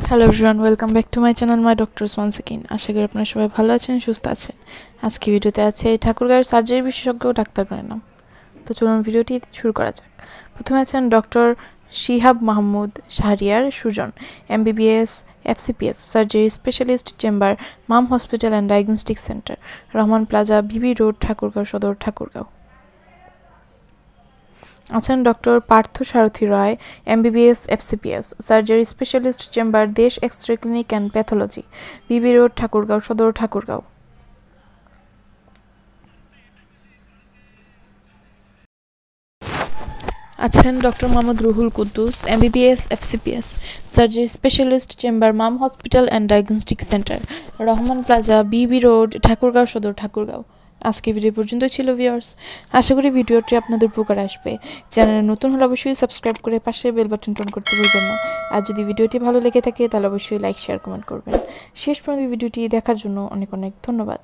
Hello everyone, welcome back to my channel my doctors once again. আশা করি আপনারা সবাই ভালো আছেন, সুস্থ আছেন। আজকে ভিডিওতে আছে ঠাকুরগাঁওয়ের সার্জারি বিশেষজ্ঞ ডাক্তারগণের নাম। তো চলুন ভিডিওটি শুরু করা যাক। প্রথমে আছেন doctor Shihab Mahmud Shahriar Sujon, MBBS FCPS surgery specialist, chamber Mam hospital and diagnostic centre, Rahman plaza, BB road, Thakurgaon Sadar, Thakurgaon. আছেন doctor Partha Sarathi Roy, MBBS FCPS surgery specialist, chamber Desh X ray clinic and pathology, BB road, Thakurgaon Sadar, Thakurgaon. আছেন doctor Mohammad Ruhul Kuddus, MBBS FCPS surgery specialist, chamber Mam hospital and diagnostic centre, Rahman plaza, BB road, Thakurgaon Sadar, Thakurgaon. আজকে video পর্যন্ত ছিল viewers. আশা করি ভিডিওটি আপনাদের উপকার আসবে। চ্যানেলে নতুন হলে অবশ্যই সাবস্ক্রাইব করে পাশে বেল বাটন অন করতে ভুলবেন না। আর যদি ভিডিওটি ভালো লেগে থাকে তাহলে অবশ্যই লাইক, শেয়ার, কমেন্ট করবেন। শেষ পর্যন্ত ভিডিওটি দেখার জন্য অনেক অনেক ধন্যবাদ।